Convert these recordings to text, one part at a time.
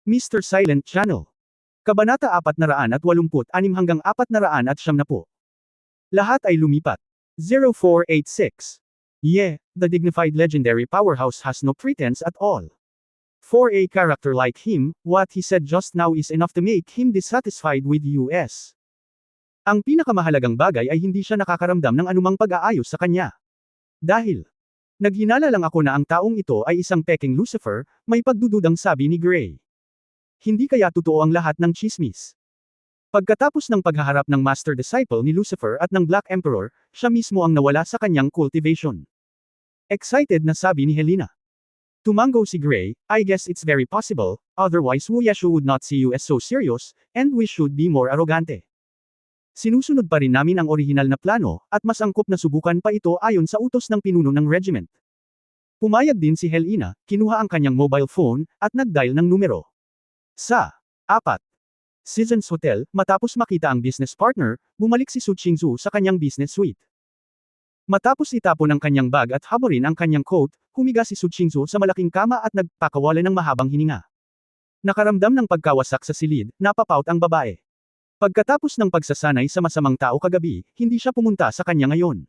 Mr. Silent Channel. Kabanata 486 hanggang 470. Lahat ay lumipat. 0486. Yeah, the dignified legendary powerhouse has no pretense at all. For a character like him, what he said just now is enough to make him dissatisfied with US. Ang pinakamahalagang bagay ay hindi siya nakakaramdam ng anumang pag-aayos sa kanya. Dahil, naghinala lang ako na ang taong ito ay isang peking Lucifer, may pagdududang sabi ni Gray. Hindi kaya totoo ang lahat ng chismis. Pagkatapos ng paghaharap ng Master Disciple ni Lucifer at ng Black Emperor, siya mismo ang nawala sa kanyang cultivation. Excited na sabi ni Helena. Tumango si Gray, I guess it's very possible, otherwise Wu Yashu would not see you as so serious, and we should be more arrogante. Sinusunod pa rin namin ang orihinal na plano, at mas angkop na subukan pa ito ayon sa utos ng pinuno ng regiment. Pumayag din si Helena, kinuha ang kanyang mobile phone, at nag-dial ng numero. Sa 4. Seasons Hotel, matapos makita ang business partner, bumalik si Su Qingzu sa kanyang business suite. Matapos itapon ang kanyang bag at haburin ang kanyang coat, humiga si Su Qingzu sa malaking kama at nagpakawala ng mahabang hininga. Nakaramdam ng pagkawasak sa silid, napapout ang babae. Pagkatapos ng pagsasanay sa masamang tao kagabi, hindi siya pumunta sa kanya ngayon.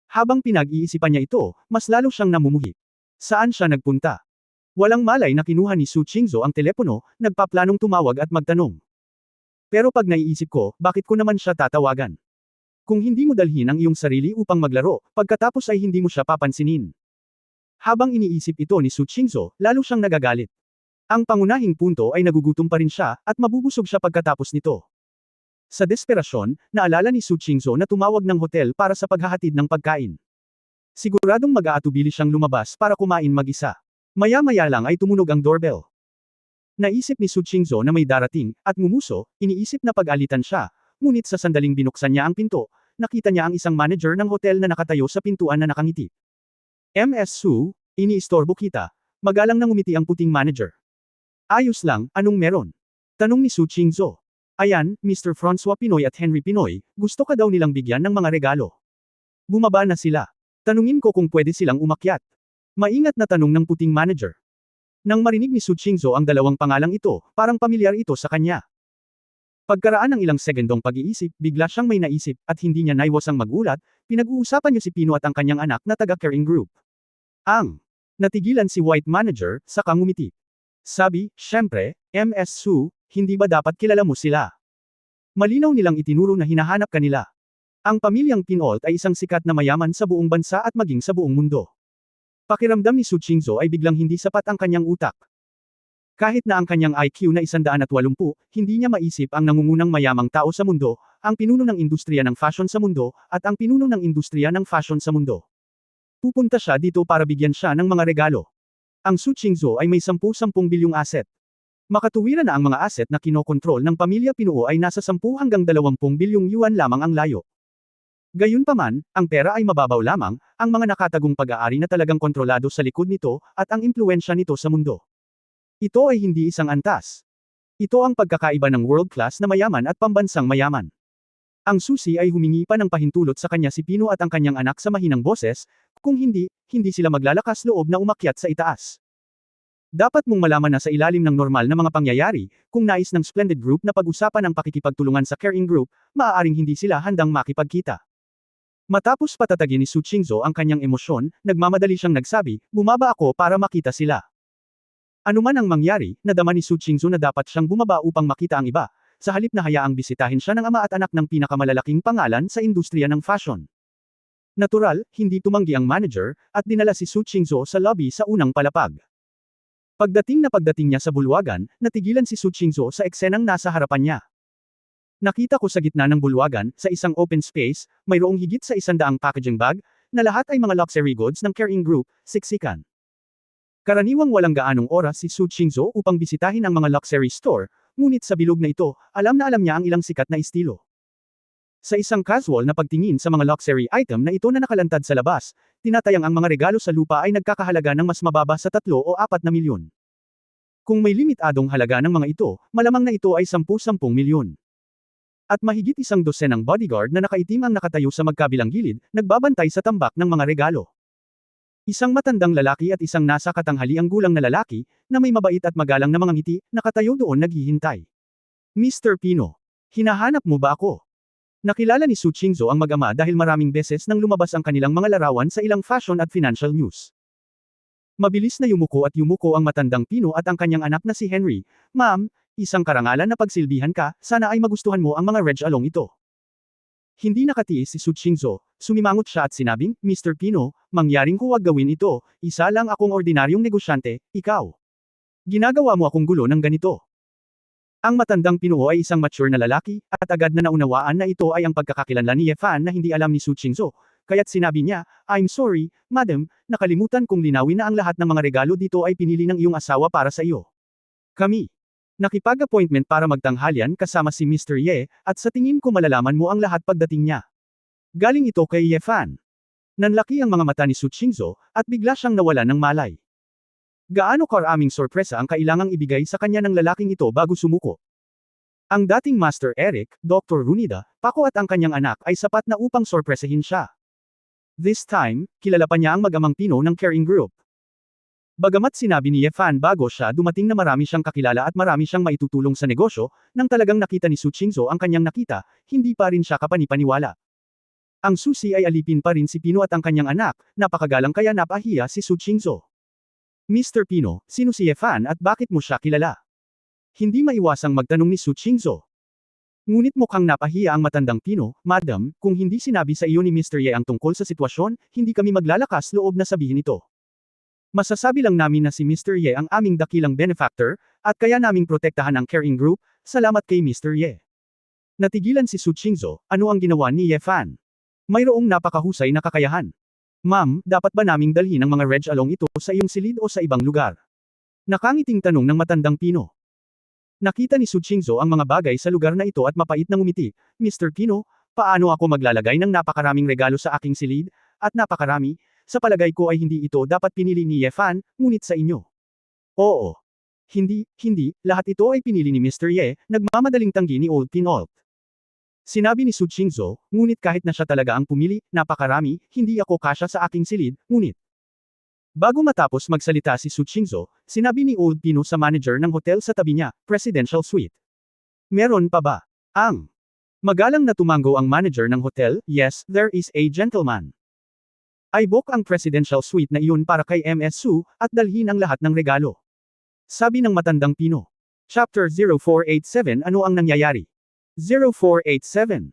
Habang pinag-iisipan niya ito, mas lalo siyang namumuhi. Saan siya nagpunta? Walang malay na kinuha ni Su Qingzu ang telepono, nagpaplanong tumawag at magtanong. Pero pag naiisip ko, bakit ko naman siya tatawagan? Kung hindi mo dalhin ang iyong sarili upang maglaro, pagkatapos ay hindi mo siya papansinin. Habang iniisip ito ni Su Qingzu, lalo siyang nagagalit. Ang pangunahing punto ay nagugutom pa rin siya, at mabubusog siya pagkatapos nito. Sa desperasyon, naalala ni Su Qingzu na tumawag ng hotel para sa paghahatid ng pagkain. Siguradong mag-aatubili siyang lumabas para kumain mag-isa. Maya-maya lang ay tumunog ang doorbell. Naisip ni Su Qingzu na may darating, at ngumuso, iniisip na pag-alitan siya, ngunit sa sandaling binuksan niya ang pinto, nakita niya ang isang manager ng hotel na nakatayo sa pintuan na nakangiti. Ms. Su, iniistorbo kita, magalang nang umiti ang puting manager. Ayos lang, anong meron? Tanong ni Su Qingzu. Ayan, Mr. Francois Pinoy at Henry Pinoy, gusto ka daw nilang bigyan ng mga regalo. Bumaba na sila. Tanungin ko kung pwede silang umakyat. Maingat na tanong ng puting manager. Nang marinig ni Su Qingzu ang dalawang pangalang ito, parang pamilyar ito sa kanya. Pagkaraan ng ilang segundong pag-iisip, bigla siyang may naisip, at hindi niya naiwasang magulat, pinag-uusapan niya si Pino at ang kanyang anak na taga-caring group. Natigilan si White Manager, saka ngumiti. Sabi, syempre, Ms. Su, hindi ba dapat kilala mo sila? Malinaw nilang itinuro na hinahanap kanila. Ang pamilyang Pinault ay isang sikat na mayaman sa buong bansa at maging sa buong mundo. Pakiramdam ni Su Qingzu ay biglang hindi sapat ang kanyang utak. Kahit na ang kanyang IQ na 180, hindi niya maisip ang nangungunang mayamang tao sa mundo, ang pinuno ng industriya ng fashion sa mundo, at ang pinuno ng industriya ng fashion sa mundo. Pupunta siya dito para bigyan siya ng mga regalo. Ang Su Qingzu ay may 10 bilyong asset. Makatuwiran na ang mga asset na kinokontrol ng pamilya Pinuo ay nasa 10 hanggang 20 bilyong yuan lamang ang layo. Gayunpaman, ang pera ay mababaw lamang, ang mga nakatagong pag-aari na talagang kontrolado sa likod nito, at ang impluwensya nito sa mundo. Ito ay hindi isang antas. Ito ang pagkakaiba ng world-class na mayaman at pambansang mayaman. Ang susi ay humingi pa ng pahintulot sa kanya si Pino at ang kanyang anak sa mahinang boses, kung hindi, hindi sila maglalakas loob na umakyat sa itaas. Dapat mong malaman na sa ilalim ng normal na mga pangyayari, kung nais ng Splendid Group na pag-usapan ang pakikipagtulungan sa Caring Group, maaaring hindi sila handang makipagkita. Matapos patatagin ni Su Qingzu ang kanyang emosyon, nagmamadali siyang nagsabi, bumaba ako para makita sila. Anuman ang mangyari, nadama ni Su Qingzu na dapat siyang bumaba upang makita ang iba, sa halip na hayaang bisitahin siya ng ama at anak ng pinakamalalaking pangalan sa industriya ng fashion. Natural, hindi tumanggi ang manager, at dinala si Su Qingzu sa lobby sa unang palapag. Pagdating niya sa bulwagan, natigilan si Su Qingzu sa eksenang nasa harapan niya. Nakita ko sa gitna ng bulwagan, sa isang open space, mayroong higit sa 100 packaging bag, na lahat ay mga luxury goods ng Caring Group, siksikan. Karaniwang walang gaanong oras si Su Qingzu upang bisitahin ang mga luxury store, ngunit sa bilog na ito, alam na niya ang ilang sikat na estilo. Sa isang casual na pagtingin sa mga luxury item na ito na nakalantad sa labas, tinatayang ang mga regalo sa lupa ay nagkakahalaga ng mas mababa sa 3 o 4 na milyon. Kung may limitadong halaga ng mga ito, malamang na ito ay 10-10 milyon. At mahigit 100 bodyguard na nakaitim ang nakatayo sa magkabilang gilid, nagbabantay sa tambak ng mga regalo. Isang matandang lalaki at isang nasa katanghaliang gulang na lalaki, na may mabait at magalang na mga ngiti, nakatayo doon naghihintay. Mr. Pino. Hinahanap mo ba ako? Nakilala ni Su Qingzhou ang mag-ama dahil maraming beses nang lumabas ang kanilang mga larawan sa ilang fashion at financial news. Mabilis na yumuko ang matandang Pino at ang kanyang anak na si Henry. Ma'am, isang karangalan na pagsilbihan ka, sana ay magustuhan mo ang mga reg along ito. Hindi nakatiis si Su Qingzhou, sumimangot siya at sinabing, Mr. Pino, mangyaring huwag gawin ito, isa lang akong ordinaryong negosyante, ikaw. Ginagawa mo akong gulo ng ganito. Ang matandang Pinuo ay isang mature na lalaki, at agad na naunawaan na ito ay ang pagkakakilanlan ni Ye Fan na hindi alam ni Su Qingzhou, kaya't sinabi niya, I'm sorry, madam, nakalimutan kong linawin na ang lahat ng mga regalo dito ay pinili ng iyong asawa para sa iyo. Kami. Nakipag-appointment para magtanghalian kasama si Mr. Ye, at sa tingin ko malalaman mo ang lahat pagdating niya. Galing ito kay Ye Fan. Nanlaki ang mga mata ni Su Qingzhou, at bigla siyang nawalan ng malay. Gaano karaming sorpresa ang kailangang ibigay sa kanya ng lalaking ito bago sumuko? Ang dating Master Eric, Dr. Runida, Paco at ang kanyang anak ay sapat na upang sorpresahin siya. This time, kilala pa niya ang mag-amang Pino ng Caring Group. Bagamat sinabi ni Ye Fan bago siya dumating na marami siyang kakilala at marami siyang maitutulong sa negosyo, nang talagang nakita ni Su Qingzhou ang kanyang nakita, hindi pa rin siya kapanipaniwala. Ang susi ay alipin pa rin si Pino at ang kanyang anak, napakagalang kaya napahiya si Su Qingzhou. Mr. Pino, sino si Ye Fan at bakit mo siya kilala? Hindi maiwasang magtanong ni Su Qingzhou. Ngunit mukhang napahiya ang matandang Pino, Madam, kung hindi sinabi sa iyo ni Mr. Ye ang tungkol sa sitwasyon, hindi kami maglalakas loob na sabihin ito. Masasabi lang namin na si Mr. Ye ang aming dakilang benefactor, at kaya naming protektahan ang Caring Group, salamat kay Mr. Ye. Natigilan si Su Qingzhou, ano ang ginawa ni Ye Fan? Mayroong napakahusay na kakayahan. Ma'am, dapat ba naming dalhin ang mga reg along ito sa iyong silid o sa ibang lugar? Nakangiting tanong ng matandang Pino. Nakita ni Su Qingzhou ang mga bagay sa lugar na ito at mapait na ngumiti, Mr. Pino, paano ako maglalagay ng napakaraming regalo sa aking silid, at napakarami, sa palagay ko ay hindi ito dapat pinili ni Ye Fan, ngunit sa inyo. Oo. Hindi, lahat ito ay pinili ni Mr. Ye, nagmamadaling tanggi ni Old Pinolt. Sinabi ni Su Qingzhou, ngunit kahit na siya talaga ang pumili, napakarami, hindi ako kasya sa aking silid, ngunit. Bago matapos magsalita si Su Qingzhou, sinabi ni Old Pino sa manager ng hotel sa tabi niya, Presidential Suite. Meron pa ba? Magalang na tumango ang manager ng hotel, yes, there is a gentleman. I book ang Presidential Suite na iyon para kay MS Su, at dalhin ang lahat ng regalo. Sabi ng matandang Pino. Chapter 0487 Ano ang nangyayari? 0487.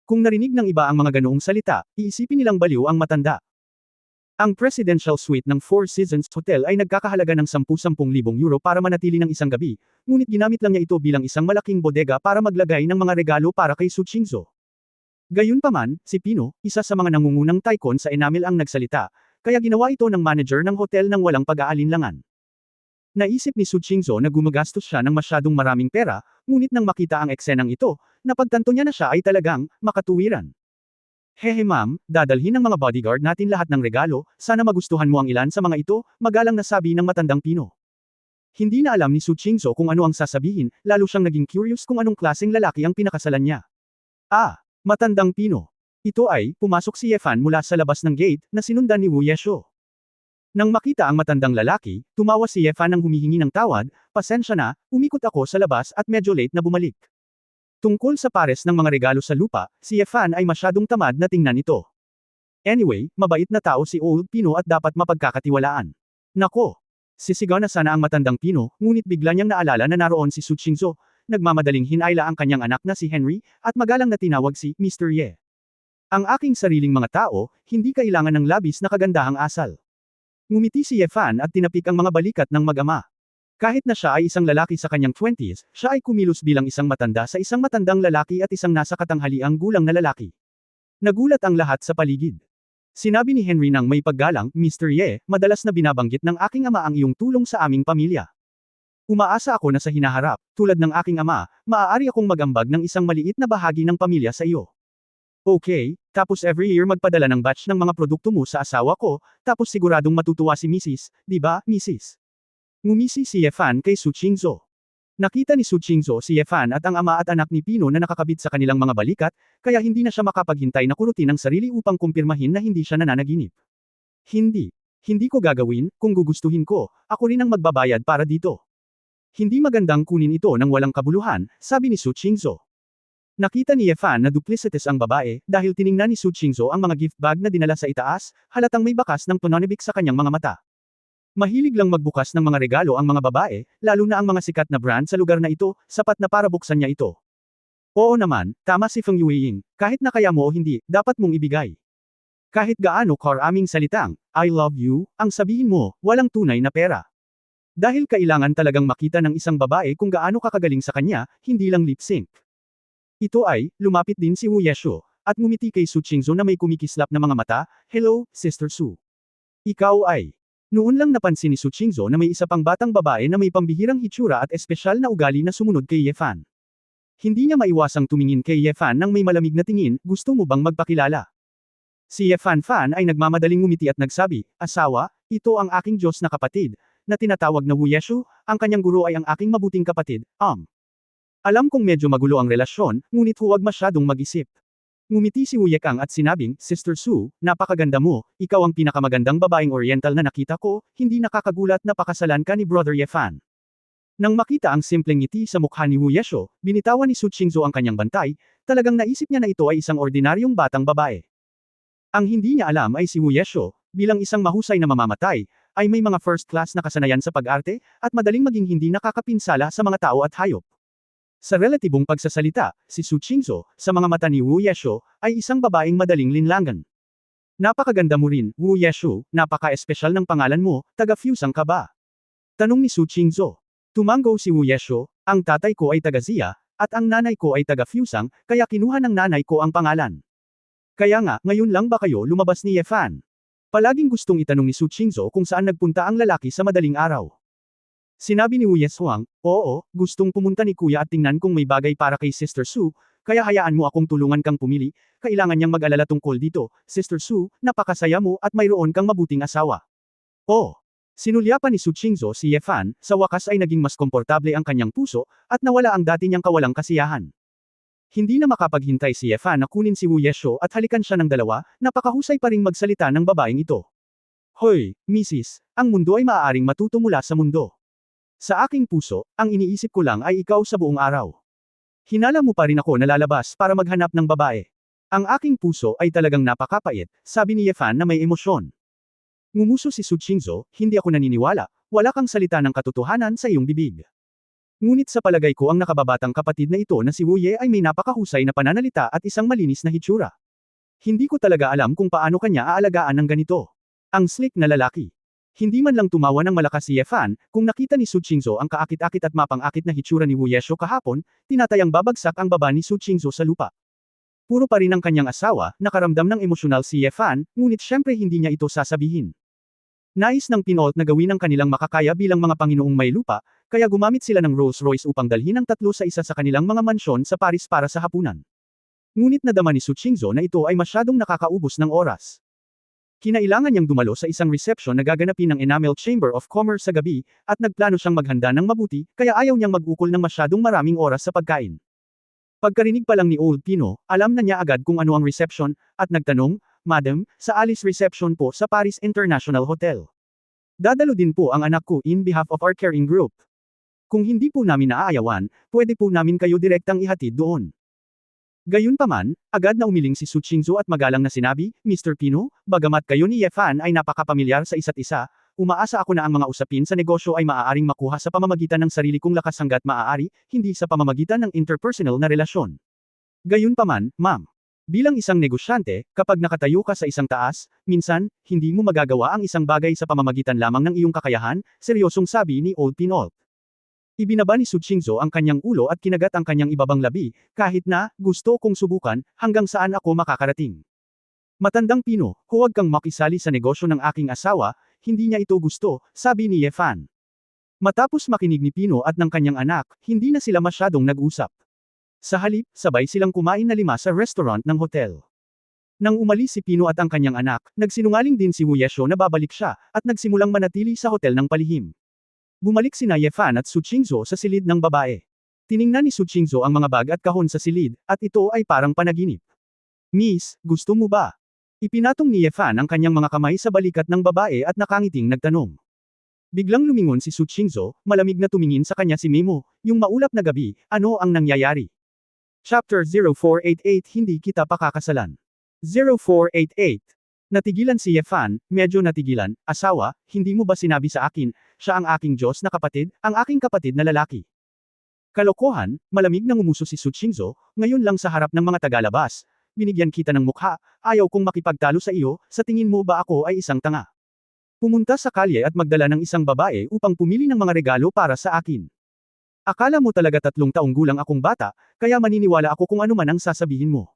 Kung narinig ng iba ang mga ganoong salita, iisipin nilang baliw ang matanda. Ang Presidential Suite ng Four Seasons Hotel ay nagkakahalaga ng 10,000 euro para manatili ng isang gabi, ngunit ginamit lang niya ito bilang isang malaking bodega para maglagay ng mga regalo para kay Su Qingzhou. Gayunpaman, si Pino, isa sa mga nangungunang tycoon sa enamel ang nagsalita, kaya ginawa ito ng manager ng hotel ng walang pag-aalinlangan. Naisip ni Su Qingzhou na gumagastos siya ng masyadong maraming pera, ngunit nang makita ang eksenang ito, napagtanto niya na siya ay talagang makatuwiran. Hehe ma'am, dadalhin ng mga bodyguard natin lahat ng regalo, sana magustuhan mo ang ilan sa mga ito, magalang na sabi ng matandang Pino. Hindi na alam ni Su Qingzhou kung ano ang sasabihin, lalo siyang naging curious kung anong klaseng lalaki ang pinakasalan niya. Matandang Pino. Ito ay, pumasok si Ye Fan mula sa labas ng gate, na sinundan ni Wu Yeshuo. Nang makita ang matandang lalaki, tumawa si Ye Fan nang humihingi ng tawad, pasensya na, umikot ako sa labas at medyo late na bumalik. Tungkol sa pares ng mga regalo sa lupa, si Ye Fan ay masyadong tamad na tingnan ito. Anyway, mabait na tao si Old Pino at dapat mapagkakatiwalaan. Nako! Sisigaw na sana ang matandang Pino, ngunit bigla niyang naalala na naroon si Su Qingzhou, nagmamadaling hinayla ang kanyang anak na si Henry, at magalang na tinawag si Mr. Ye. Ang aking sariling mga tao, hindi kailangan ng labis na kagandahang asal. Ngumiti si Ye Fan at tinapik ang mga balikat ng mag-ama. Kahit na siya ay isang lalaki sa kanyang 20s, siya ay kumilos bilang isang matanda sa isang matandang lalaki at isang nasa katanghaliang gulang na lalaki. Nagulat ang lahat sa paligid. Sinabi ni Henry nang may paggalang, Mr. Ye, madalas na binabanggit ng aking ama ang iyong tulong sa aming pamilya. Umaasa ako na sa hinaharap, tulad ng aking ama, maaari akong magambag ng isang maliit na bahagi ng pamilya sa iyo. Okay, tapos every year magpadala ng batch ng mga produkto mo sa asawa ko, tapos siguradong matutuwa si Mrs., di ba, Mrs.? Ngumisi si Ye Fan kay Su Qingzhou. Nakita ni Su Qingzhou si Ye Fan at ang ama at anak ni Pino na nakakabit sa kanilang mga balikat, kaya hindi na siya makapaghintay na kurutin ang sarili upang kumpirmahin na hindi siya nananaginip. Hindi. Hindi ko gagawin, kung gugustuhin ko, ako rin ang magbabayad para dito. Hindi magandang kunin ito ng walang kabuluhan, sabi ni Su Qingzhou. Nakita ni Ye Fan na duplicitous ang babae, dahil tiningnan ni Su Qingzhou ang mga gift bag na dinala sa itaas, halatang may bakas ng tononibik sa kanyang mga mata. Mahilig lang magbukas ng mga regalo ang mga babae, lalo na ang mga sikat na brand sa lugar na ito, sapat na para buksan niya ito. Oo naman, tama si Feng Yueying, kahit na kaya mo o hindi, dapat mong ibigay. Kahit gaano karaming salitang, I love you, ang sabihin mo, walang tunay na pera. Dahil kailangan talagang makita ng isang babae kung gaano kakagaling sa kanya, hindi lang lip sync. Ito ay, lumapit din si Wu Yeshu, at ngumiti kay Su Qingzhou na may kumikislap na mga mata, hello, Sister Su. Ikaw ay. Noon lang napansin ni Su Qingzhou na may isa pang batang babae na may pambihirang hitsura at espesyal na ugali na sumunod kay Ye Fan. Hindi niya maiwasang tumingin kay Ye Fan nang may malamig na tingin, gusto mo bang magpakilala? Si Ye Fan ay nagmamadaling ngumiti at nagsabi, asawa, ito ang aking Diyos na kapatid, na tinatawag na Wu Yeshu, ang kanyang guro ay ang aking mabuting kapatid, Alam kong medyo magulo ang relasyon, ngunit huwag masyadong mag-isip. Ngumiti si Wu Yekang at sinabing, Sister Su, napakaganda mo, ikaw ang pinakamagandang babaeng oriental na nakita ko, hindi nakakagulat na pakasalan ka ni Brother Ye Fan. Nang makita ang simpleng ngiti sa mukha ni Wu Yeshu, binitawan ni Su Qingzhou ang kanyang bantay, talagang naisip niya na ito ay isang ordinaryong batang babae. Ang hindi niya alam ay si Wu Yeshu, bilang isang mahusay na mamamatay, ay may mga first class na kasanayan sa pag-arte, at madaling maging hindi nakakapinsala sa mga tao at hayop. Sa relatibong pagsasalita, si Su Qingzhou, sa mga mata ni Wu Yeshu, ay isang babaeng madaling linlangan. Napakaganda mo rin, Wu Yeshu, napaka-espesyal ng pangalan mo, taga-Fusang ka ba? Tanong ni Su Qingzhou. Tumango si Wu Yeshu, ang tatay ko ay taga-Zia, at ang nanay ko ay taga-Fusang, kaya kinuha ng nanay ko ang pangalan. Kaya nga, ngayon lang ba kayo lumabas ni Ye Fan? Palaging gustong itanong ni Su Qingzhou kung saan nagpunta ang lalaki sa madaling araw. Sinabi ni Wu Yeshuang, oo, gustong pumunta ni kuya at tingnan kung may bagay para kay Sister Su, kaya hayaan mo akong tulungan kang pumili, kailangan niyang mag-alala tungkol dito, Sister Su, napakasaya mo at mayroon kang mabuting asawa. Oh! Sinulyapan ni Su Qingzhou si Ye Fan, sa wakas ay naging mas komportable ang kanyang puso, at nawala ang dati niyang kawalang kasiyahan. Hindi na makapaghintay si Ye Fan na kunin si Wu Yeshu at halikan siya ng dalawa, napakahusay pa ring magsalita ng babaeng ito. Hoy, Mrs., ang mundo ay maaaring matuto mula sa mundo. Sa aking puso, ang iniisip ko lang ay ikaw sa buong araw. Hinala mo pa rin ako na lalabas para maghanap ng babae. Ang aking puso ay talagang napakapait, sabi ni Ye Fan na may emosyon. Ngumuso si Su Qingzhou, hindi ako naniniwala, wala kang salita ng katotohanan sa iyong bibig. Ngunit sa palagay ko ang nakababatang kapatid na ito na si Wu Ye ay may napakahusay na pananalita at isang malinis na hitsura. Hindi ko talaga alam kung paano kanya aalagaan ng ganito. Ang slick na lalaki. Hindi man lang tumawa ng malakas si Ye Fan, kung nakita ni Su Qingzhou ang kaakit-akit at mapang-akit na hitsura ni Wu Yeshu kahapon, tinatayang babagsak ang baba ni Su Qingzhou sa lupa. Puro pa rin ang kanyang asawa, nakaramdam ng emosyonal si Ye Fan, ngunit syempre hindi niya ito sasabihin. Nais ng Pinolt na gawin ang kanilang makakaya bilang mga panginoong may lupa, kaya gumamit sila ng Rolls-Royce upang dalhin ang tatlo sa isa sa kanilang mga mansyon sa Paris para sa hapunan. Ngunit nadama ni Su Qingzhou na ito ay masyadong nakakaubos ng oras. Kinailangan niyang dumalo sa isang reception na gaganapin ng Enamel Chamber of Commerce sa gabi, at nagplano siyang maghanda ng mabuti, kaya ayaw niyang mag-ukol ng masyadong maraming oras sa pagkain. Pagkarinig pa lang ni Old Pino, alam na niya agad kung ano ang reception, at nagtanong, Madam, sa Alice reception po sa Paris International Hotel. Dadalo din po ang anak ko in behalf of our caring group. Kung hindi po namin naaayawan, pwede po namin kayo direktang ihatid doon. Gayunpaman, agad na umiling si Su Qingzhou at magalang na sinabi, Mr. Pino, bagamat kayo ni Ye Fan ay napakapamilyar sa isa't isa, umaasa ako na ang mga usapin sa negosyo ay maaaring makuha sa pamamagitan ng sarili kong lakas hanggat maaari, hindi sa pamamagitan ng interpersonal na relasyon. Gayunpaman, ma'am. Bilang isang negosyante, kapag nakatayo ka sa isang taas, minsan, hindi mo magagawa ang isang bagay sa pamamagitan lamang ng iyong kakayahan, seryosong sabi ni Old Pinolt. Ibinaba ni Su Qingzhou ang kanyang ulo at kinagat ang kanyang ibabang labi, kahit na, gusto kong subukan, hanggang saan ako makakarating. Matandang Pino, huwag kang makisali sa negosyo ng aking asawa, hindi niya ito gusto, sabi ni Ye Fan. Matapos makinig ni Pino at ng kanyang anak, hindi na sila masyadong nag-usap. Sa halip, sabay silang kumain na 5 sa restaurant ng hotel. Nang umalis si Pino at ang kanyang anak, nagsinungaling din si Wu Yeshu na babalik siya, at nagsimulang manatili sa hotel ng palihim. Bumalik sina Ye Fan at Su Qingzhou sa silid ng babae. Tiningnan ni Su Qingzhou ang mga bag at kahon sa silid, at ito ay parang panaginip. Miss, gusto mo ba? Ipinatong ni Yefan ang kanyang mga kamay sa balikat ng babae at nakangiting nagtanong. Biglang lumingon si Su Qingzhou, malamig na tumingin sa kanya si Memo, yung maulap na gabi, ano ang nangyayari? Chapter 0488 Hindi kita pakakasalan. 0488. Natigilan si Yefan, medyo natigilan, asawa, hindi mo ba sinabi sa akin, siya ang aking Diyos na kapatid, ang aking kapatid na lalaki. Kalokohan, malamig na ngumuso si Su Qingzhou, ngayon lang sa harap ng mga tagalabas. Binigyan kita ng mukha, ayaw kong makipagtalo sa iyo, sa tingin mo ba ako ay isang tanga? Pumunta sa kalye at magdala ng isang babae upang pumili ng mga regalo para sa akin. Akala mo talaga 3 taong gulang akong bata, kaya maniniwala ako kung ano man ang sasabihin mo.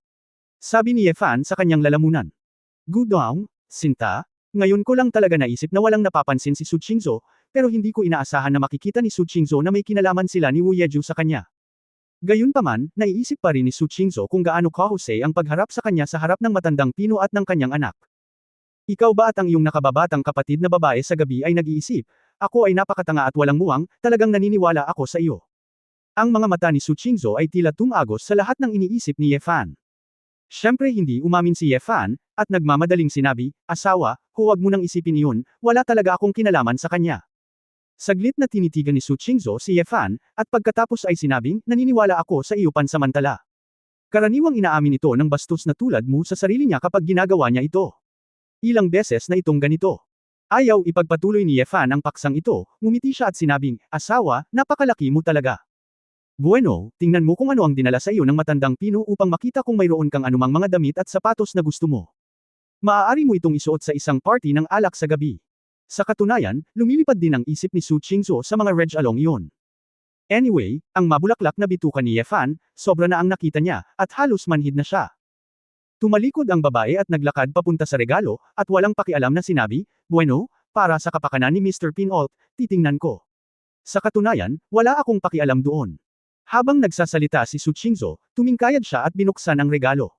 Sabi ni Yefan sa kanyang lalamunan. Gudong, Sinta, ngayon ko lang talaga naisip na walang napapansin si Su Qingzhou, pero hindi ko inaasahan na makikita ni Su Qingzhou na may kinalaman sila ni Wu Yeju sa kanya. Gayunpaman, naiisip pa rin ni Su Qingzhou kung gaano kahusay ang pagharap sa kanya sa harap ng matandang pino at ng kanyang anak. Ikaw ba at ang iyong nakababatang kapatid na babae sa gabi ay nag-iisip, ako ay napakatanga at walang muwang, talagang naniniwala ako sa iyo. Ang mga mata ni Su Qingzhou ay tila tumagos sa lahat ng iniisip ni Yefan. Siyempre hindi umamin si Yefan, at nagmamadaling sinabi, asawa, huwag mo nang isipin iyon, wala talaga akong kinalaman sa kanya. Saglit na tinitigan ni Su Qingzhou si Yefan, at pagkatapos ay sinabing, naniniwala ako sa iyo pansamantala. Karaniwang inaamin ito ng bastos na tulad mo sa sarili niya kapag ginagawa niya ito. Ilang beses na itong ganito. Ayaw ipagpatuloy ni Yefan ang paksang ito, ngumiti siya at sinabing, asawa, napakalaki mo talaga. Bueno, tingnan mo kung ano ang dinala sa iyo ng matandang pino upang makita kung mayroon kang anumang mga damit at sapatos na gusto mo. Maaari mo itong isuot sa isang party ng alak sa gabi. Sa katunayan, lumilipad din ang isip ni Su Qingzhou sa mga reg along iyon. Anyway, ang mabulaklak na bituka ni Yefan, sobra na ang nakita niya, at halos manhid na siya. Tumalikod ang babae at naglakad papunta sa regalo, at walang pakialam na sinabi, bueno, para sa kapakanan ni Mr. Pinault, titingnan ko. Sa katunayan, wala akong pakialam doon. Habang nagsasalita si Su Qingzhou, tumingkayad siya at binuksan ang regalo.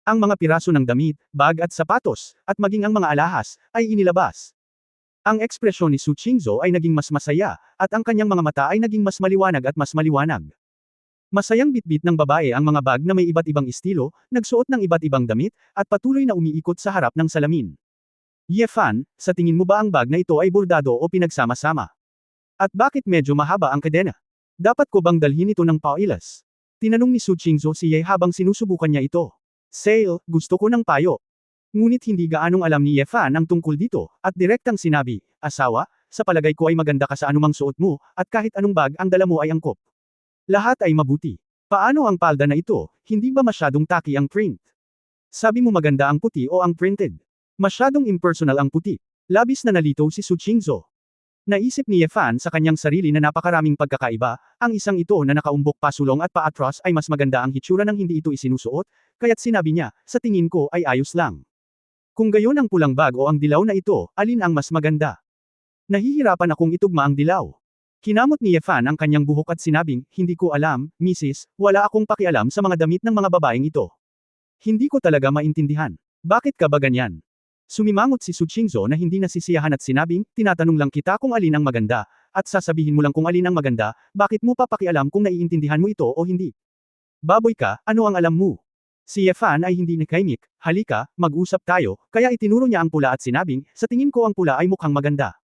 Ang mga piraso ng damit, bag at sapatos, at maging ang mga alahas, ay inilabas. Ang ekspresyon ni Su Qingzhou ay naging mas masaya, at ang kanyang mga mata ay naging mas maliwanag at mas maliwanag. Masayang bitbit ng babae ang mga bag na may iba't ibang estilo, nagsuot ng iba't ibang damit, at patuloy na umiikot sa harap ng salamin. Yefan, sa tingin mo ba ang bag na ito ay bordado o pinagsama-sama? At bakit medyo mahaba ang kadena? Dapat ko bang dalhin ito ng pauilas? Tinanong ni Su Qingzhou si Ye habang sinusubukan niya ito. Sale, gusto ko ng payo. Ngunit hindi gaanong alam ni Yefan ang tungkol dito, at direktang sinabi, asawa, sa palagay ko ay maganda ka sa anumang suot mo, at kahit anong bag ang dala mo ay angkop. Lahat ay mabuti. Paano ang palda na ito, hindi ba masyadong tacky ang print? Sabi mo maganda ang puti o ang printed? Masyadong impersonal ang puti. Labis na nalito si Su Qingzhou. Naisip ni Yefan sa kanyang sarili na napakaraming pagkakaiba, ang isang ito na nakaumbok pasulong at paatras ay mas maganda ang hitsura ng hindi ito isinusuot, kaya't sinabi niya, sa tingin ko ay ayos lang. Kung gayon ang pulang bag o ang dilaw na ito, alin ang mas maganda? Nahihirapan akong itugma ang dilaw. Kinamot ni Yefan ang kanyang buhok at sinabing, hindi ko alam, Mrs., wala akong pakialam sa mga damit ng mga babaeng ito. Hindi ko talaga maintindihan. Bakit ka ba ganyan? Sumimangot si Su Qingzhou na hindi nasisiyahan at sinabing, tinatanong lang kita kung alin ang maganda, at sasabihin mo lang kung alin ang maganda, bakit mo pa pakialam kung naiintindihan mo ito o hindi? Baboy ka, ano ang alam mo? Si Yefan ay hindi nakaimik, halika, mag-usap tayo, kaya itinuro niya ang pula at sinabing, sa tingin ko ang pula ay mukhang maganda.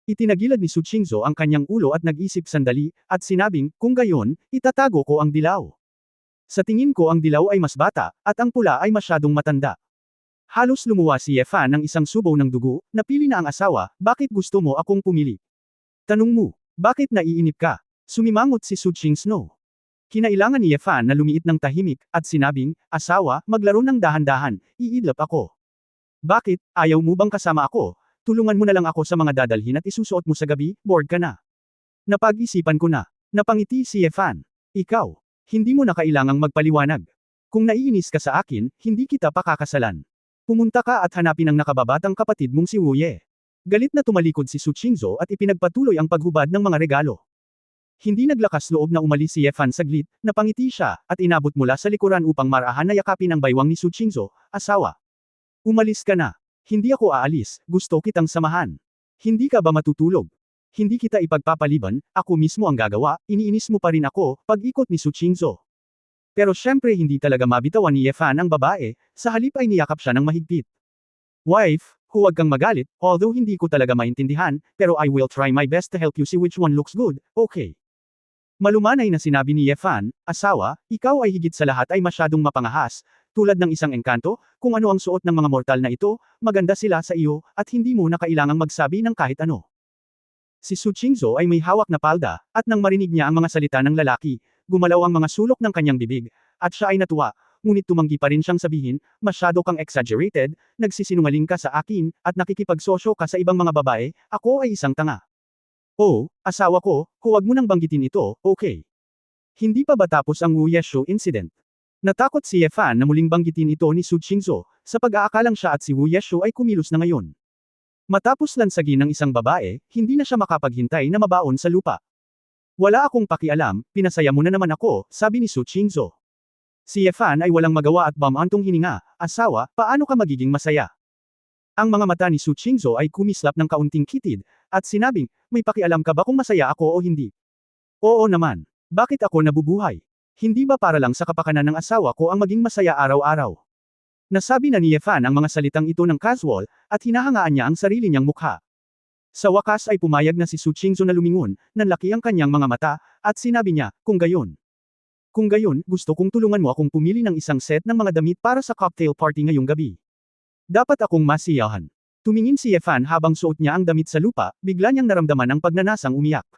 Itinagilad ni Su Qingzhou ang kanyang ulo at nag-isip sandali, at sinabing, kung gayon, itatago ko ang dilaw. Sa tingin ko ang dilaw ay mas bata, at ang pula ay masyadong matanda. Halos lumuwa si Yefan ng isang subaw ng dugo, napili na ang asawa, bakit gusto mo akong pumili? Tanong mo, bakit naiinip ka? Sumimangot si Su Qingzhou. Kinailangan ni Yefan na lumiit ng tahimik, at sinabing, asawa, maglaro ng dahan-dahan, iidlap ako. Bakit, ayaw mo bang kasama ako? Tulungan mo na lang ako sa mga dadalhin at isusuot mo sa gabi, bored ka na. Napag-isipan ko na. Napangiti si Yefan. Ikaw, hindi mo na kailangang magpaliwanag. Kung naiinis ka sa akin, hindi kita pakakasalan. Pumunta ka at hanapin ang nakababatang kapatid mong si Wu Ye. Galit na tumalikod si Su Qingzhou at ipinagpatuloy ang paghubad ng mga regalo. Hindi naglakas loob na umalis si Yefan saglit, napangiti siya, at inabot mula sa likuran upang marahan na yakapin ang baywang ni Su Qingzhou, asawa. Umalis ka na. Hindi ako aalis, gusto kitang samahan. Hindi ka ba matutulog? Hindi kita ipagpapaliban, ako mismo ang gagawa, iniinis mo pa rin ako, pag-ikot ni Su Qingzhou. Pero syempre hindi talaga mabitawan ni Yefan ang babae, sa halip ay niyakap siya ng mahigpit. Wife, huwag kang magalit, although hindi ko talaga maintindihan, pero I will try my best to help you see which one looks good, okay? Malumanay na sinabi ni Yefan, asawa, ikaw ay higit sa lahat ay masyadong mapangahas, tulad ng isang engkanto, kung ano ang suot ng mga mortal na ito, maganda sila sa iyo, at hindi mo na kailangang magsabi ng kahit ano. Si Su Qingzhou ay may hawak na palda, at nang marinig niya ang mga salita ng lalaki, gumalaw ang mga sulok ng kanyang bibig, at siya ay natuwa, ngunit tumanggi pa rin siyang sabihin, masyado kang exaggerated, nagsisinungaling ka sa akin, at nakikipagsosyo ka sa ibang mga babae, ako ay isang tanga. Oh, asawa ko, huwag mo nang banggitin ito, okay? Hindi pa ba tapos ang Wu Yeshu incident? Natakot si Yefan na muling banggitin ito ni Su Qingzhou, sa pag-aakalang siya at si Wu Yeshu ay kumilos na ngayon. Matapos lansagin ng isang babae, hindi na siya makapaghintay na mabaon sa lupa. Wala akong pakialam, pinasaya mo na naman ako, sabi ni Su Qingzhou. Si Yefan ay walang magawa at bamantong hininga, asawa, paano ka magiging masaya? Ang mga mata ni Su Qingzhou ay kumislap ng kaunting kitid, at sinabing, may pakialam ka ba kung masaya ako o hindi? Oo naman. Bakit ako nabubuhay? Hindi ba para lang sa kapakanan ng asawa ko ang maging masaya araw-araw? Nasabi na ni Yefan ang mga salitang ito ng casual, at hinahangaan niya ang sarili niyang mukha. Sa wakas ay pumayag na si Su Qingzhou na lumingon, nanlaki ang kanyang mga mata, at sinabi niya, kung gayon. Kung gayon, gusto kong tulungan mo akong pumili ng isang set ng mga damit para sa cocktail party ngayong gabi. Dapat akong masiyahan. Tumingin si Yefan habang suot niya ang damit sa lupa, bigla niyang naramdaman ang pagnanasang umiyak.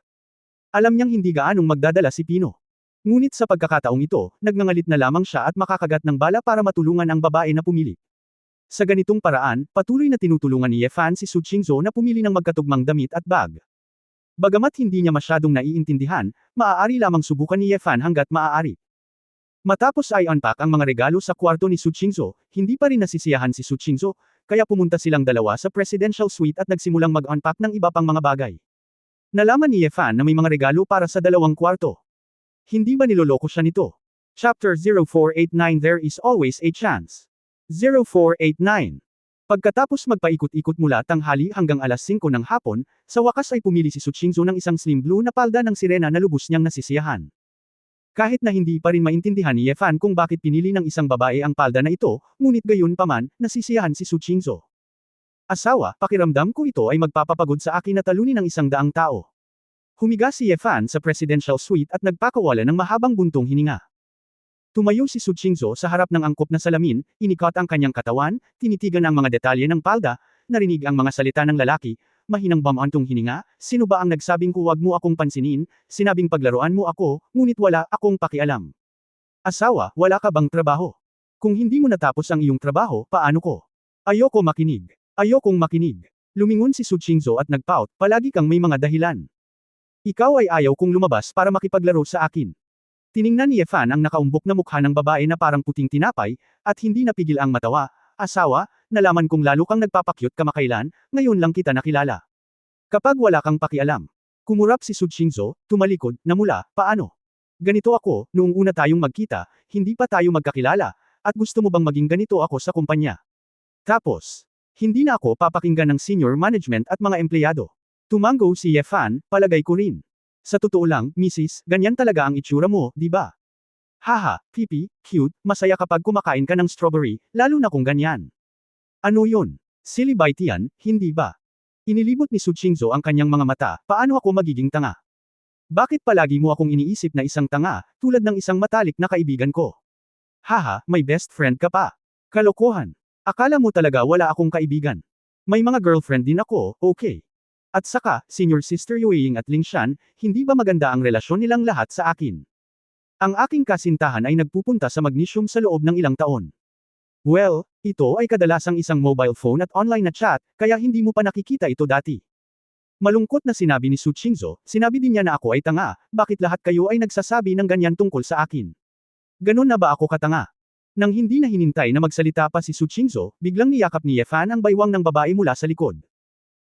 Alam niyang hindi gaanong magdadala si Pino. Ngunit sa pagkakataong ito, nagngangalit na lamang siya at makakagat ng bala para matulungan ang babae na pumili. Sa ganitong paraan, patuloy na tinutulungan ni Yefan si Su Qingzhou na pumili ng magkatugmang damit at bag. Bagamat hindi niya masyadong naiintindihan, maaari lamang subukan ni Yefan hanggat maaari. Matapos ay unpack ang mga regalo sa kwarto ni Su Qingzhou, hindi pa rin nasisiyahan si Su Qingzhou, kaya pumunta silang dalawa sa presidential suite at nagsimulang mag-unpack ng iba pang mga bagay. Nalaman ni Yefan na may mga regalo para sa dalawang kwarto. Hindi ba niloloko siya nito? Chapter 0489 There is always a chance. 0489. Pagkatapos magpaikot-ikot mula tanghali hanggang alas 5 ng hapon, sa wakas ay pumili si Su Qingzhou ng isang slim blue na palda ng sirena na lubos niyang nasisiyahan. Kahit na hindi pa rin maintindihan ni Yefan kung bakit pinili ng isang babae ang palda na ito, ngunit gayon paman, nasisiyahan si Su Qingzhou. Asawa, pakiramdam ko ito ay magpapapagod sa akin na talunin ng 100 tao. Humiga si Yefan sa presidential suite at nagpakawala ng mahabang buntong hininga. Tumayo si Su Qingzhou sa harap ng angkop na salamin, inikot ang kanyang katawan, tinitigan ang mga detalye ng palda, narinig ang mga salita ng lalaki, mahinang bamantong hininga, sino ba ang nagsabing huwag mo akong pansinin, sinabing paglaruan mo ako, ngunit wala akong pakialam. Asawa, wala ka bang trabaho? Kung hindi mo natapos ang iyong trabaho, paano ko? Ayoko makinig. Ayokong makinig. Lumingon si Su Qingzhou at nagpout, palagi kang may mga dahilan. Ikaw ay ayaw kong lumabas para makipaglaro sa akin. Tiningnan ni Yefan ang nakaumbok na mukha ng babae na parang puting tinapay, at hindi napigil ang matawa, asawa, nalaman kong lalo kang nagpapakyut kamakailan, ngayon lang kita nakilala. Kapag wala kang pakialam. Kumurap si Su Qingzhou, tumalikod, namula, paano? Ganito ako, noong una tayong magkita, hindi pa tayo magkakilala, at gusto mo bang maging ganito ako sa kumpanya? Tapos, hindi na ako papakinggan ng senior management at mga empleyado. Tumango si Yefan, palagay ko rin. Sa totoo lang, Mrs., ganyan talaga ang itsura mo, di ba? Haha, pipi, cute, masaya kapag kumakain ka ng strawberry, lalo na kung ganyan. Ano yun? Silly bite yan, hindi ba? Inilibot ni Su Qingzhou ang kanyang mga mata, paano ako magiging tanga? Bakit palagi mo akong iniisip na isang tanga, tulad ng isang matalik na kaibigan ko? Haha, may best friend ka pa. Kalokohan. Akala mo talaga wala akong kaibigan. May mga girlfriend din ako, okay. At saka, senior sister Yueying at Lingshan, hindi ba maganda ang relasyon nilang lahat sa akin? Ang aking kasintahan ay nagpupunta sa magnesium sa loob ng ilang taon. Well, ito ay kadalasang isang mobile phone at online na chat, kaya hindi mo pa nakikita ito dati. Malungkot na sinabi ni Su Qingzhou, sinabi din niya na ako ay tanga, bakit lahat kayo ay nagsasabi ng ganyan tungkol sa akin? Ganon na ba ako katanga? Nang hindi na hinintay na magsalita pa si Su Qingzhou, biglang niyakap ni Yefan ang baywang ng babae mula sa likod.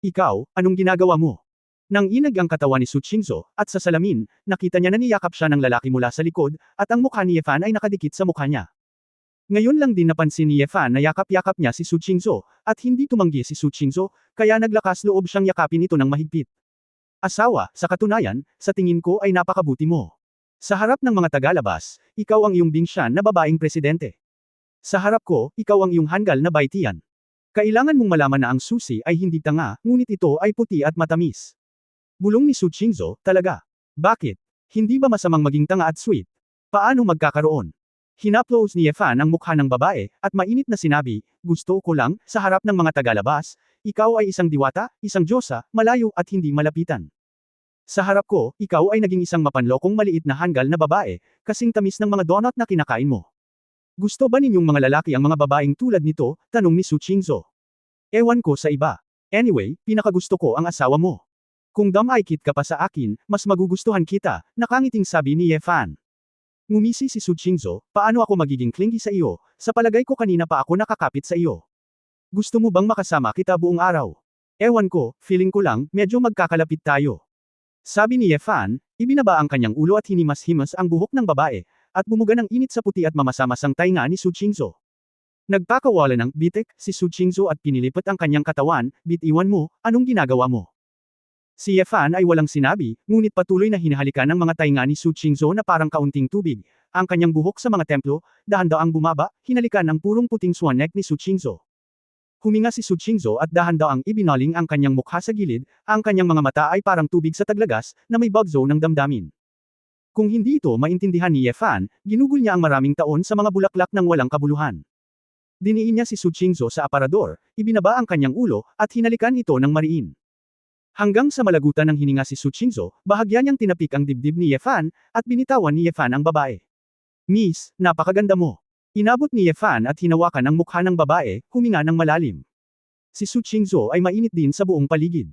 Ikaw, anong ginagawa mo? Nang inag ang katawan ni Su Qingzhou, at sa salamin, nakita niya na niyakap siya ng lalaki mula sa likod, at ang mukha ni Yefan ay nakadikit sa mukha niya. Ngayon lang din napansin ni Yefan na yakap-yakap niya si Su Qingzhou, at hindi tumanggi si Su Qingzhou, kaya naglakas loob siyang yakapin ito ng mahigpit. Asawa, sa katunayan, sa tingin ko ay napakabuti mo. Sa harap ng mga tagalabas, ikaw ang iyong bingsyan na babaeng presidente. Sa harap ko, ikaw ang iyong hanggal na baitian. Kailangan mong malaman na ang susi ay hindi tanga, ngunit ito ay puti at matamis. Bulong ni Su Chingzo, talaga. Bakit? Hindi ba masamang maging tanga at sweet? Paano magkakaroon? Hinaplos ni Yefan ang mukha ng babae, at mainit na sinabi, gusto ko lang, sa harap ng mga tagalabas, ikaw ay isang diwata, isang diyosa, malayo at hindi malapitan. Sa harap ko, ikaw ay naging isang mapanlokong maliit na hanggal na babae, kasing tamis ng mga donut na kinakain mo. Gusto ba ninyong mga lalaki ang mga babaeng tulad nito? Tanong ni Su Chingzo. Ewan ko sa iba. Anyway, pinakagusto ko ang asawa mo. Kung damaykit ka pa sa akin, mas magugustuhan kita, nakangiting sabi ni Yefan. Ngumisi si Su Chingzo, paano ako magiging clingy sa iyo? Sa palagay ko kanina pa ako nakakapit sa iyo. Gusto mo bang makasama kita buong araw? Ewan ko, feeling ko lang, medyo magkakalapit tayo. Sabi ni Yefan, ibinaba ang kanyang ulo at hinimas-himas ang buhok ng babae, at bumuga ng init sa puti at mamasa-masang tainga ni Su Chingzo. Nagpakawala ng bitik si Su Chingzo at pinilipat ang kanyang katawan, bitiwan mo, anong ginagawa mo? Si Yefan ay walang sinabi, ngunit patuloy na hinahalikan ng mga tainga ni Su Chingzo na parang kaunting tubig. Ang kanyang buhok sa mga templo, dahan-daang bumaba, hinalikan ang purong puting swan neck ni Su Chingzo. Huminga si Su Chingzo at dahan-daang ibinaling ang kanyang mukha sa gilid, ang kanyang mga mata ay parang tubig sa taglagas, na may bugzo ng damdamin. Kung hindi ito maintindihan ni Yefan, ginugol niya ang maraming taon sa mga bulaklak ng walang kabuluhan. Diniin niya si Su Chingzo sa aparador, ibinaba ang kanyang ulo, at hinalikan ito ng mariin. Hanggang sa malagutan ng hininga si Su Chingzo, bahagya niyang tinapik ang dibdib ni Yefan, at binitawan ni Yefan ang babae. Miss, napakaganda mo. Inabot ni Yefan at hinawakan ang mukha ng babae, huminga ng malalim. Si Su Chingzo ay mainit din sa buong paligid.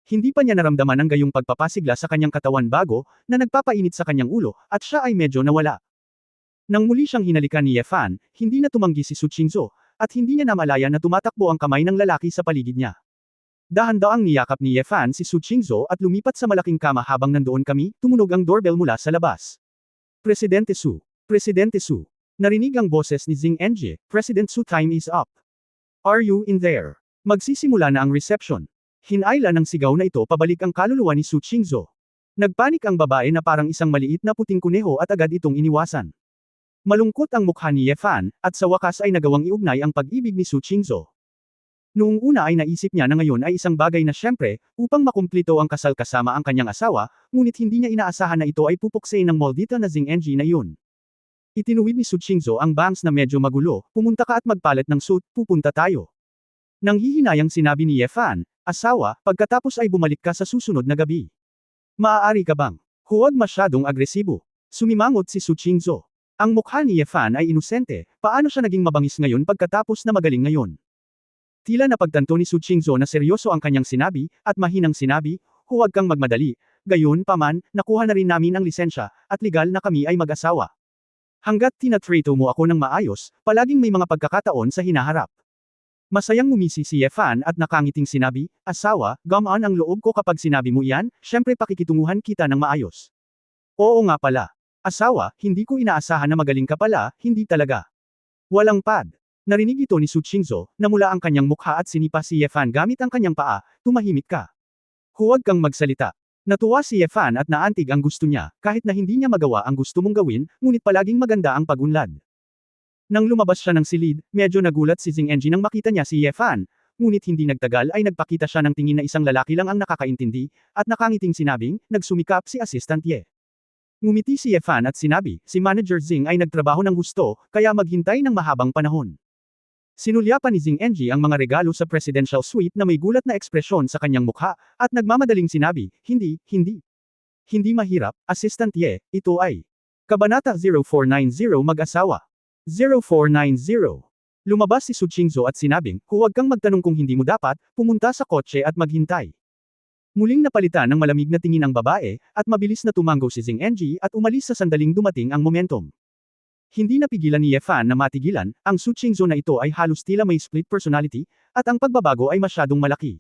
Hindi pa niya naramdaman ang gayong pagpapasigla sa kanyang katawan bago, na nagpapainit sa kanyang ulo, at siya ay medyo nawala. Nang muli siyang hinalikan ni Yefan, hindi na tumanggi si Su Chingzo, at hindi niya namalaya na tumatakbo ang kamay ng lalaki sa paligid niya. Dahan-daang niyakap ni Yefan si Su Chingzo at lumipat sa malaking kama habang nandoon kami, tumunog ang doorbell mula sa labas. Presidente Su. Presidente Su. Narinig ang boses ni Xing Enji, President Su, time is up. Are you in there? Magsisimula na ang reception. Hinayla ng sigaw na ito pabalik ang kaluluwa ni Su Chingzo. Nagpanik ang babae na parang isang maliit na puting kuneho at agad itong iniwasan. Malungkot ang mukha ni Yefan, at sa wakas ay nagawang iugnay ang pag-ibig ni Su Chingzo. Noong una ay naisip niya na ngayon ay isang bagay na syempre, upang makumplito ang kasal kasama ang kanyang asawa, ngunit hindi niya inaasahan na ito ay pupuksain ng maldita na Xing Enji na yun. Itinuwid ni Su Chingzo ang bangs na medyo magulo, pumunta ka at magpalit ng suit, pupunta tayo. Nang hihinayang sinabi ni Yefan, asawa, pagkatapos ay bumalik ka sa susunod na gabi. Maaari ka bang? Huwag masyadong agresibo. Sumimangot si Su Chingzo. Ang mukha ni Yefan ay inosente, paano siya naging mabangis ngayon pagkatapos na magaling ngayon? Tila napagtanto ni Su Chingzo na seryoso ang kanyang sinabi, at mahinang sinabi, huwag kang magmadali, gayon paman, nakuha na rin namin ang lisensya, at legal na kami ay mag-asawa. Hanggat tinatrato mo ako ng maayos, palaging may mga pagkakataon sa hinaharap. Masayang ngumisi si Yefan at nakangiting sinabi, asawa, gamaan ang loob ko kapag sinabi mo iyan, syempre pakikitunguhan kita ng maayos. Oo nga pala. Asawa, hindi ko inaasahan na magaling ka pala, hindi talaga. Walang pad. Narinig ito ni Su Chingzo, namula ang kanyang mukha at sinipa si Yefan gamit ang kanyang paa, tumahimik ka. Huwag kang magsalita. Natuwa si Yefan at naantig ang gusto niya, kahit na hindi niya magawa ang gusto mong gawin, ngunit palaging maganda ang pagunlad. Nang lumabas siya ng silid, medyo nagulat si Xing Enji nang makita niya si Yefan, ngunit hindi nagtagal ay nagpakita siya ng tingin na isang lalaki lang ang nakakaintindi, at nakangiting sinabing, nagsumikap si Assistant Ye. Ngumiti si Yefan at sinabi, si Manager Xing ay nagtrabaho ng husto, kaya maghintay ng mahabang panahon. Sinulyapan ni Xing Enji ang mga regalo sa presidential suite na may gulat na ekspresyon sa kanyang mukha, at nagmamadaling sinabi, hindi. Hindi mahirap, Assistant Ye, ito ay. Kabanata 0490 Mag-asawa. 0490. Lumabas si Su Chingzo at sinabing, huwag kang magtanong kung hindi mo dapat, pumunta sa kotse at maghintay. Muling napalitan ng malamig na tingin ang babae, at mabilis na tumango si Xing Enji at umalis sa sandaling dumating ang momentum. Hindi napigilan ni Yefan na matigilan, ang Su Chingzo na ito ay halos tila may split personality, at ang pagbabago ay masyadong malaki.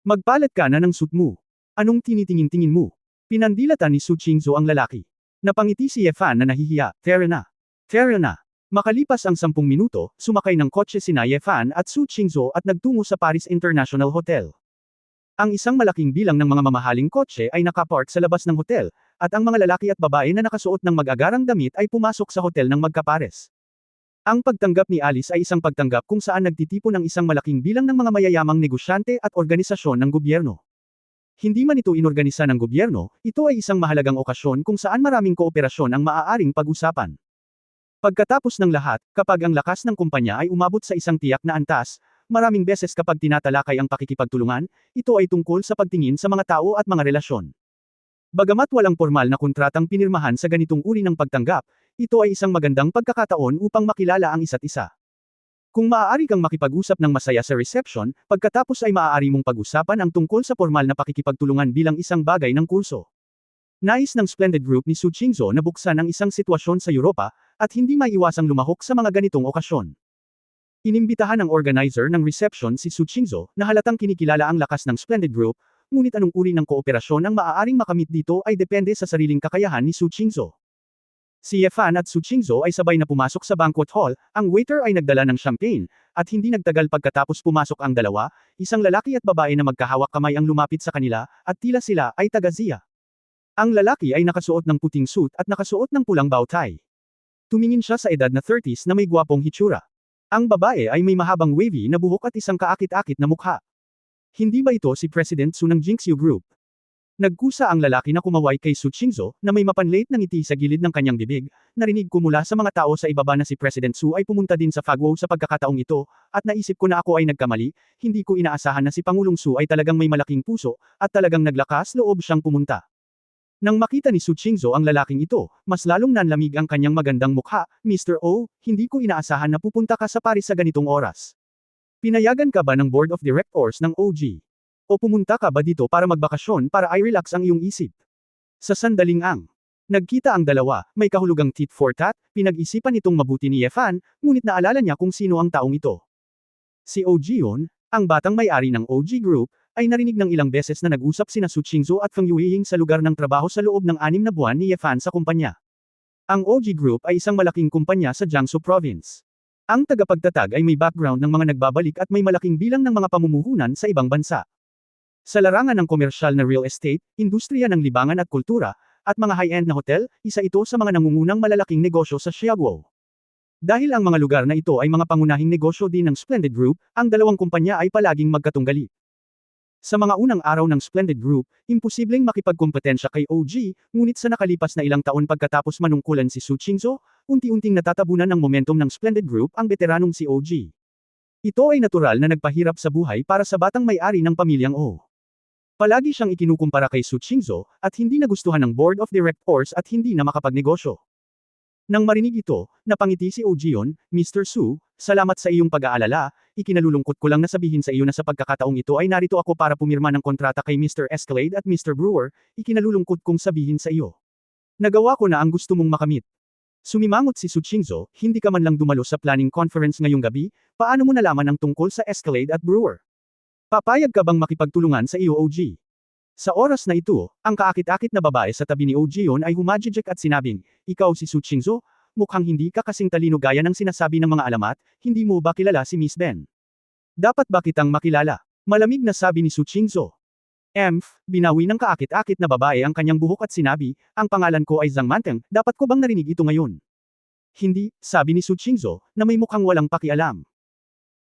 Magpalit ka na ng suit mo. Anong tinitingin-tingin mo? Pinandilatan ni Su Chingzo ang lalaki. Napangiti si Yefan na nahihiya, Tara na. Makalipas ang 10 minuto, sumakay ng kotse sina Yefan at Su Chingzo at nagtungo sa Paris International Hotel. Ang isang malaking bilang ng mga mamahaling kotse ay nakapark sa labas ng hotel, at ang mga lalaki at babae na nakasuot ng mag-agarang damit ay pumasok sa hotel ng magkapares. Ang pagtanggap ni Alice ay isang pagtanggap kung saan nagtitipon ng isang malaking bilang ng mga mayayamang negosyante at organisasyon ng gobyerno. Hindi man ito inorganisa ng gobyerno, ito ay isang mahalagang okasyon kung saan maraming kooperasyon ang maaaring pag-usapan. Pagkatapos ng lahat, kapag ang lakas ng kumpanya ay umabot sa isang tiyak na antas, maraming beses kapag tinatalakay ang pakikipagtulungan, ito ay tungkol sa pagtingin sa mga tao at mga relasyon. Bagamat walang formal na kontratang pinirmahan sa ganitong uri ng pagtanggap, ito ay isang magandang pagkakataon upang makilala ang isa't isa. Kung maaari kang makipag-usap ng masaya sa reception, pagkatapos ay maaari mong pag-usapan ang tungkol sa formal na pakikipagtulungan bilang isang bagay ng kurso. Nais ng Splendid Group ni Su Qingzhou na buksan ang isang sitwasyon sa Europa, at hindi maiiwasang lumahok sa mga ganitong okasyon. Inimbitahan ng organizer ng reception si Su Qingzhou, na halatang kinikilala ang lakas ng Splendid Group, ngunit anong uri ng kooperasyon ang maaaring makamit dito ay depende sa sariling kakayahan ni Su Qingzhou. Si Ye Fan at Su Qingzhou ay sabay na pumasok sa banquet hall, ang waiter ay nagdala ng champagne, at hindi nagtagal pagkatapos pumasok ang dalawa, isang lalaki at babae na magkahawak kamay ang lumapit sa kanila, at tila sila ay taga-Zia. Ang lalaki ay nakasuot ng puting suit at nakasuot ng pulang bow tie. Tumingin siya sa edad na 30s na may gwapong hitsura. Ang babae ay may mahabang wavy na buhok at isang kaakit-akit na mukha. Hindi ba ito si President Su ng Jinxiu Group? Nagkusa ang lalaki na kumaway kay Su Qingzhou, na may mapanlate na ngiti sa gilid ng kanyang bibig. Narinig ko mula sa mga tao sa ibaba na si President Su ay pumunta din sa Fagwo sa pagkakataong ito, at naisip ko na ako ay nagkamali, hindi ko inaasahan na si Pangulong Su ay talagang may malaking puso, at talagang naglakas loob siyang pumunta. Nang makita ni Su Qingzhou ang lalaking ito, mas lalong nanlamig ang kanyang magandang mukha. Mr. O, hindi ko inaasahan na pupunta ka sa Paris sa ganitong oras. Pinayagan ka ba ng Board of Directors ng OG? O pumunta ka ba dito para magbakasyon para i-relax ang iyong isip? Sa sandaling nagkita ang dalawa, may kahulugang tit for tat, pinag-isipan itong mabuti ni Ye Fan, ngunit naalala niya kung sino ang taong ito. Si OG yun, ang batang may-ari ng OG Group, ay narinig ng ilang beses na nag-usap sina Su Qingzhou at Feng Yueying sa lugar ng trabaho sa loob ng 6 na buwan ni Ye Fan sa kumpanya. Ang OG Group ay isang malaking kumpanya sa Jiangsu Province. Ang tagapagtatag ay may background ng mga nagbabalik at may malaking bilang ng mga pamumuhunan sa ibang bansa. Sa larangan ng komersyal na real estate, industriya ng libangan at kultura, at mga high-end na hotel, isa ito sa mga nangungunang malalaking negosyo sa Xiaoguo. Dahil ang mga lugar na ito ay mga pangunahing negosyo din ng Splendid Group, ang dalawang kumpanya ay palaging magkatunggali. Sa mga unang araw ng Splendid Group, imposibleng makipagkompetensya kay OG, ngunit sa nakalipas na ilang taon pagkatapos manungkulan si Su Qingzhou, unti-unting natatabunan ng momentum ng Splendid Group ang veteranong si OG. Ito ay natural na nagpahirap sa buhay para sa batang may-ari ng pamilyang O. Palagi siyang ikinukumpara kay Su Qingzhou, at hindi nagustuhan ng Board of Directors at hindi na makapagnegosyo. Nang marinig ito, napangiti si Ojion, Mr. Su, salamat sa iyong pag-aalala, ikinalulungkot ko lang na sabihin sa iyo na sa pagkakataong ito ay narito ako para pumirma ng kontrata kay Mr. Escalade at Mr. Brewer, ikinalulungkot kong sabihin sa iyo. Nagawa ko na ang gusto mong makamit. Sumimangot si Su Qingzhou, hindi ka man lang dumalo sa planning conference ngayong gabi, paano mo nalaman ang tungkol sa Escalade at Brewer? Papayag ka bang makipagtulungan sa iyo OG? Sa oras na ito, ang kaakit-akit na babae sa tabi ni Ojion ay humajijek at sinabing, ikaw si Su Qingzhou, mukhang hindi ka kasing talino gaya ng sinasabi ng mga alamat, hindi mo ba kilala si Miss Ben? Dapat ba kitang makilala? Malamig na sabi ni Su Qingzhou. Binawi ng kaakit-akit na babae ang kanyang buhok at sinabi, ang pangalan ko ay Zhang Manteng, dapat ko bang narinig ito ngayon? Hindi, sabi ni Su Qingzhou, na may mukhang walang pakialam.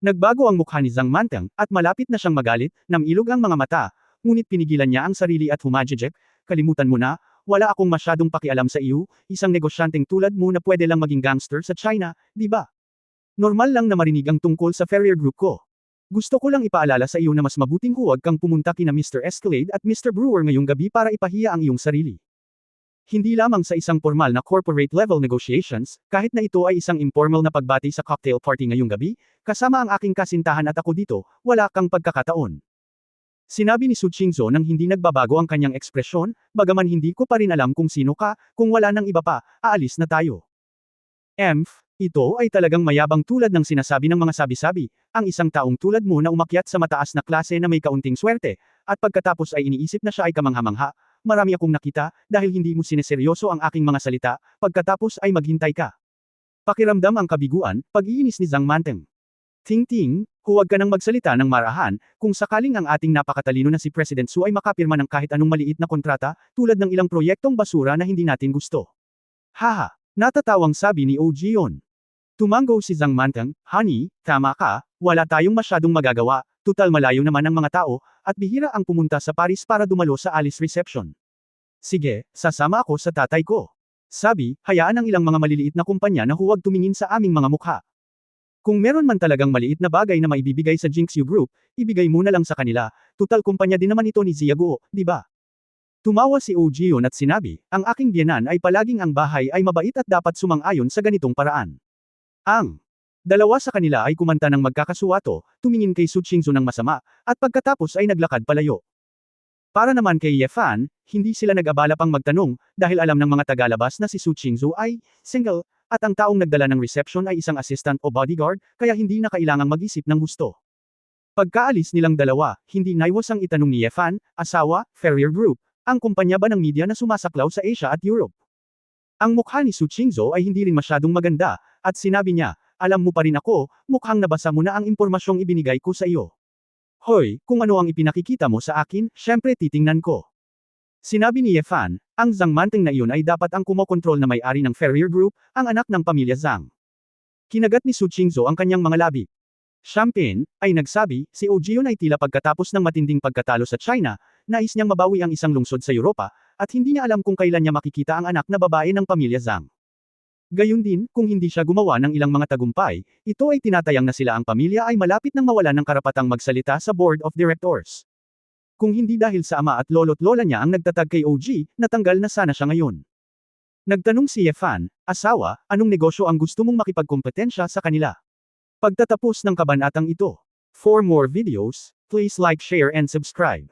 Nagbago ang mukha ni Zhang Manteng, at malapit na siyang magalit, namilog ang mga mata, ngunit pinigilan niya ang sarili at humajijek, kalimutan mo na, wala akong masyadong pakialam sa iyo, isang negosyanteng tulad mo na pwede lang maging gangster sa China, di ba? Normal lang na marinig ang tungkol sa Ferrier Group ko. Gusto ko lang ipaalala sa iyo na mas mabuting huwag kang pumunta kina Mr. Escalade at Mr. Brewer ngayong gabi para ipahiya ang iyong sarili. Hindi lamang sa isang formal na corporate-level negotiations, kahit na ito ay isang informal na pagbati sa cocktail party ngayong gabi, kasama ang aking kasintahan at ako dito, wala kang pagkakataon. Sinabi ni Su Qingzhou nang hindi nagbabago ang kanyang ekspresyon, bagaman hindi ko pa rin alam kung sino ka, kung wala nang iba pa, aalis na tayo. Ito ay talagang mayabang tulad ng sinasabi ng mga sabi-sabi, ang isang taong tulad mo na umakyat sa mataas na klase na may kaunting swerte, at pagkatapos ay iniisip na siya ay kamangha-mangha, marami akong nakita, dahil hindi mo sineseryoso ang aking mga salita, pagkatapos ay maghintay ka. Pakiramdam ang kabiguan, pag-iinis ni Zhang Manteng. Ting-ting, huwag ka nang magsalita ng marahan, kung sakaling ang ating napakatalino na si President Su ay makapirma ng kahit anong maliit na kontrata, tulad ng ilang proyektong basura na hindi natin gusto. Haha, natatawang sabi ni Oh Ji-yeon. Tumango si Zhang Manteng, honey, tama ka, wala tayong masyadong magagawa, tutal malayo naman ang mga tao, at bihira ang pumunta sa Paris para dumalo sa Alice reception. Sige, sasama ako sa tatay ko. Sabi, hayaan ang ilang mga maliliit na kumpanya na huwag tumingin sa aming mga mukha. Kung meron man talagang maliit na bagay na maibibigay sa Jinxu Group, ibigay mo na lang sa kanila, tutal kumpanya din naman ito ni Ziago, di ba? Tumawa si Oh Ji-yeon at sinabi, ang aking biyenan ay palaging ang bahay ay mabait at dapat sumang-ayon sa ganitong paraan. Ang dalawa sa kanila ay kumanta ng magkakasuwato, tumingin kay Su Qingzu ng masama, at pagkatapos ay naglakad palayo. Para naman kay Ye Fan, hindi sila nag-abala pang magtanong, dahil alam ng mga tagalabas na si Su Qingzu ay single, at ang taong nagdala ng reception ay isang assistant o bodyguard, kaya hindi na kailangang mag-isip ng husto. Pagkaalis nilang dalawa, hindi naiwas ang itanong ni Ye Fan, asawa, Ferrier Group, ang kumpanya ba ng media na sumasaklaw sa Asia at Europe? Ang mukha ni Su Qingzu ay hindi rin masyadong maganda, at sinabi niya, alam mo pa rin ako, mukhang nabasa mo na ang impormasyong ibinigay ko sa iyo. Hoy, kung ano ang ipinakikita mo sa akin, syempre titingnan ko. Sinabi ni Ye Fan, ang Zhang Manteng na iyon ay dapat ang kumokontrol na may-ari ng Ferrier Group, ang anak ng pamilya Zhang. Kinagat ni Su Qingzu ang kanyang mga labi. Champagne, ay nagsabi, si Oh Ji-yeon ay tila pagkatapos ng matinding pagkatalo sa China, nais niyang mabawi ang isang lungsod sa Europa, at hindi niya alam kung kailan niya makikita ang anak na babae ng pamilya Zhang. Gayun din, kung hindi siya gumawa ng ilang mga tagumpay, ito ay tinatayang na sila ang pamilya ay malapit nang mawalan ng karapatang magsalita sa Board of Directors. Kung hindi dahil sa ama at lolo't lola niya ang nagtatag kay OG, natanggal na sana siya ngayon. Nagtanong si Ye Fan, asawa, anong negosyo ang gusto mong makipagkompetensya sa kanila? Pagtatapos ng kabanatang ito. For more videos, please like, share and subscribe.